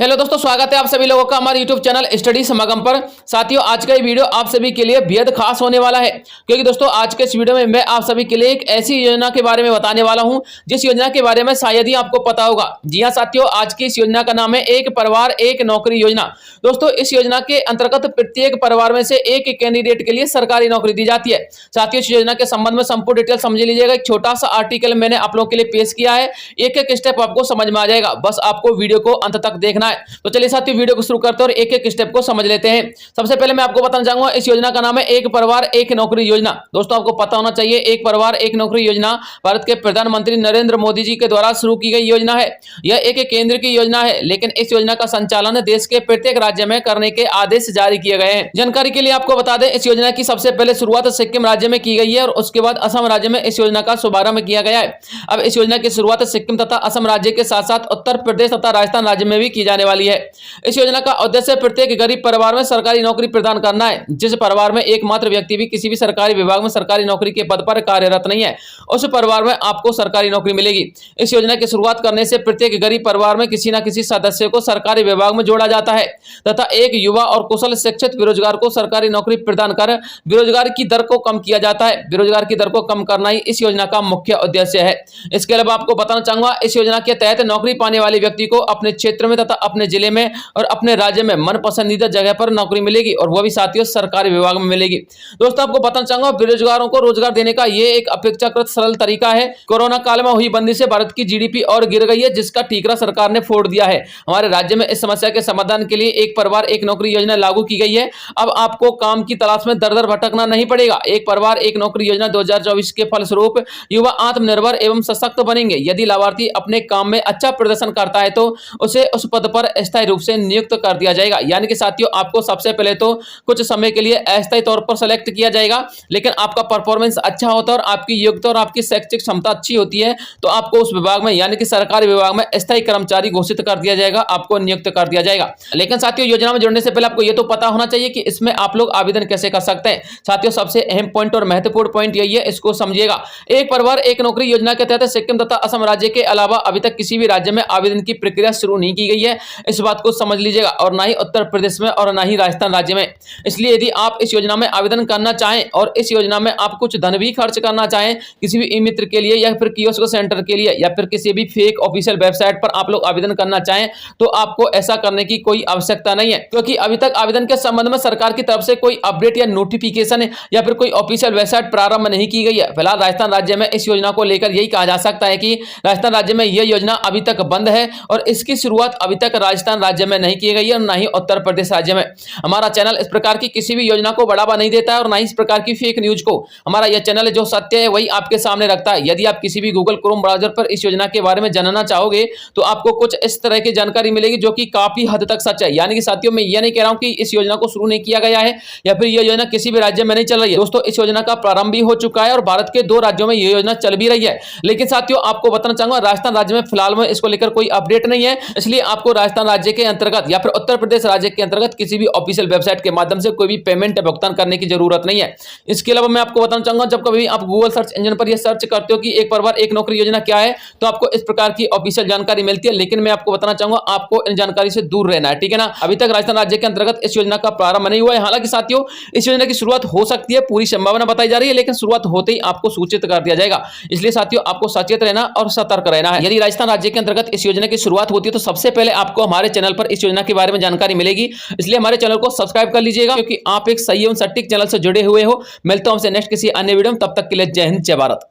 Hello दोस्तों, स्वागत है आप सभी लोगों का हमारे यूट्यूब चैनल स्टडी समागम पर। साथियों, आज का ये वीडियो आप सभी के लिए बेहद खास होने वाला है, क्योंकि दोस्तों आज के इस वीडियो में मैं आप सभी के लिए एक ऐसी योजना के बारे में बताने वाला हूं जिस योजना के बारे में शायद ही आपको पता होगा। जी हां साथियों, आज की इस योजना का नाम है एक परिवार एक नौकरी योजना। दोस्तों, इस योजना के अंतर्गत प्रत्येक परिवार में से एक कैंडिडेट के लिए सरकारी नौकरी दी जाती है। साथियों, इस योजना के संबंध में संपूर्ण डिटेल समझ लीजिएगा। एक छोटा सा आर्टिकल मैंने आप लोगों के लिए पेश किया है, एक एक स्टेप आपको समझ में आ जाएगा, बस आपको वीडियो को अंत तक देखना है। तो चलिए साथियों, वीडियो को शुरू करते हैं और एक एक स्टेप को समझ लेते हैं। सबसे पहले मैं आपको बताना चाहूंगा, इस योजना का नाम है एक परिवार एक नौकरी योजना। दोस्तों, आपको पता होना चाहिए, एक परिवार एक नौकरी योजना भारत के प्रधानमंत्री नरेंद्र मोदी जी के द्वारा शुरू की गई योजना है। यह एक केंद्र की योजना है, लेकिन इस योजना का संचालन देश के प्रत्येक राज्य में करने के आदेश जारी किए गए हैं। जानकारी के लिए आपको बता दें, इस योजना की सबसे पहले शुरुआत सिक्किम राज्य में की गई है और उसके बाद असम राज्य में इस योजना का शुभारंभ किया गया है। अब इस योजना की शुरुआत सिक्किम तथा असम राज्य के साथ साथ उत्तर प्रदेश तथा राजस्थान राज्य में भी की जाने वाली है। इस योजना का उद्देश्य प्रत्येक गरीब परिवार में सरकारी नौकरी प्रदान करना है। जिस परिवार में एकमात्र व्यक्ति भी किसी भी सरकारी विभाग में सरकारी नौकरी के पद पर कार्यरत नहीं है, उस परिवार में आपको सरकारी नौकरी मिलेगी। इस योजना की शुरुआत करने से प्रत्येक गरीब परिवार में किसी न किसी सदस्य को सरकारी विभाग में जोड़ा जाता है तथा एक युवा और कुशल शिक्षित बेरोजगार को सरकारी नौकरी प्रदान कर बेरोजगार की दर को कम किया जाता है। बेरोजगार की दर को कम करना ही इस योजना का मुख्य उद्देश्य है। इसके अलावा आपको बताना चाहूंगा, इस योजना के तहत नौकरी पाने वाले व्यक्ति को अपने क्षेत्र में तथा अपने जिले में और अपने राज्य में मन पसंदीदा जगह पर नौकरी मिलेगी और वह भी साथियों सरकारी विभाग में मिलेगी। दोस्तों, आपको बताना चाहूंगा, बेरोजगारों को रोजगार देने का यह एक अपेक्षाकृत सरल तरीका है। कोरोना काल में हुई बंदी से भारत की जीडीपी और गिर गई है, जिसका ठीकरा सरकार ने फोड़ दिया है। हमारे राज्य में इस समस्या के समाधान के लिए एक परिवार एक नौकरी योजना लागू की गई है। अब आपको काम की तलाश में दर दर भटकना नहीं पड़ेगा। एक परिवार एक नौकरी योजना 2024 के फलस्वरूप युवा आत्मनिर्भर एवं सशक्त बनेंगे। यदि लाभार्थी अपने काम में अच्छा प्रदर्शन करता है तो उसे उस पद पर अस्थायी रूप से नियुक्त कर दिया जाएगा। यानी कि साथियों, आपको सबसे पहले तो कुछ समय के लिए अस्थायी तौर पर सेलेक्ट किया जाएगा, लेकिन आपका परफॉर्मेंस अच्छा होता है और आपकी योग्यता और आपकी शैक्षिक क्षमता अच्छी होती है तो आपको उस विभाग में यानी कि सरकारी विभाग में अस्थायी कर्मचारी घोषित कर दिया जाएगा, आपको नियुक्त कर दिया जाएगा। लेकिन साथियों, योजना में जुड़ने से पहले आपको यह तो पता होना चाहिए कि इसमें आप लोग आवेदन कैसे कर सकते हैं। साथियों, सबसे अहम पॉइंट और महत्वपूर्ण पॉइंट यही है, इसको समझिएगा। एक परिवार एक नौकरी योजना के तहत सिक्किम तथा असम राज्य के अलावा अभी तक किसी भी राज्य में आवेदन की प्रक्रिया शुरू नहीं की गई है, इस बात को समझ लीजिएगा, और ना ही उत्तर प्रदेश में और ना ही राजस्थान राज्य में। इसलिए यदि आप इस योजना में आवेदन करना चाहें और इस योजना में आप कुछ धन भी खर्च करना चाहें किसी भी ई मित्र के लिए या फिर कियोस्क सेंटर के लिए या फिर किसी भी फेक ऑफिशियल वेबसाइट पर आप लोग आवेदन करना चाहें तो आपको ऐसा करने की कोई आवश्यकता नहीं है, क्योंकि अभी तक आवेदन के संबंध में सरकार की तरफ से कोई अपडेट या नोटिफिकेशन या फिर कोई ऑफिशियल वेबसाइट प्रारंभ नहीं की गई है। फिलहाल राजस्थान राज्य में इस योजना को लेकर यही कहा जा सकता है कि राजस्थान राज्य में यह योजना अभी तक बंद है और इसकी शुरुआत अभी तक राजस्थान राज्य में नहीं की गई है और ना ही उत्तर प्रदेश राज्य में। हमारा चैनल इस प्रकार की किसी भी योजना को बढ़ावा नहीं देता है और ना ही इस प्रकार की फेक न्यूज को। हमारा यह चैनल जो सत्य है वही आपके सामने रखता है। यदि आप किसी भी गूगल क्रोम ब्राउजर पर इस योजना के बारे में जानना चाहोगे तो आपको कुछ इस तरह की जानकारी मिलेगी जो कि काफी हद तक सच है। यानी कि साथियों, मैं यह नहीं कह रहा हूं कि इस योजना को शुरू नहीं किया गया है या फिर यह योजना किसी भी राज्य में नहीं चल रही है। दोस्तों, इस योजना का प्रारंभ भी हो चुका है और भारत के 2 राज्यों में यह योजना चल भी रही है। लेकिन साथियों, आपको बताना चाहूंगा, राजस्थान राज्य में फिलहाल में इसको लेकर कोई अपडेट नहीं है, इसलिए आपको राजस्थान राज्य के अंतर्गत या फिर उत्तर प्रदेश राज्य के अंतर्गत किसी भी ऑफिशियल वेबसाइट के माध्यम से कोई भी पेमेंट या भुगतान करने की जरूरत नहीं है। इसके अलावा मैं आपको बताना चाहूंगा, जब कभी आप गूगल सर्च इंजन पर यह सर्च करते हो कि एक परिवार एक नौकरी योजना क्या है तो आपको इस प्रकार की ऑफिशियल जानकारी मिलती है, लेकिन मैं आपको बताना चाहूंगा आपको इन जानकारी से दूर रहना है, ठीक है ना। अभी तक राजस्थान राज्य के अंतर्गत इस योजना का प्रारंभ नहीं हुआ है। हालांकि साथियों, इस योजना की शुरुआत हो सकती है, पूरी संभावना बताई जा रही है, लेकिन शुरुआत होते ही आपको सूचित कर दिया जाएगा। इसलिए साथियों, आपको सचेत रहना और सतर्क रहना है। यदि राजस्थान राज्य के अंतर्गत इस योजना की शुरुआत होती है तो सबसे पहले आपको हमारे चैनल पर इस योजना के बारे में जानकारी मिलेगी। इसलिए हमारे चैनल को सब्सक्राइब कर लीजिएगा, क्योंकि आप एक सही एवं सटीक चैनल से जुड़े हुए हो। मिलता हूं हमसे नेक्स्ट किसी अन्य वीडियो में, तब तक के लिए जय हिंद, जय भारत।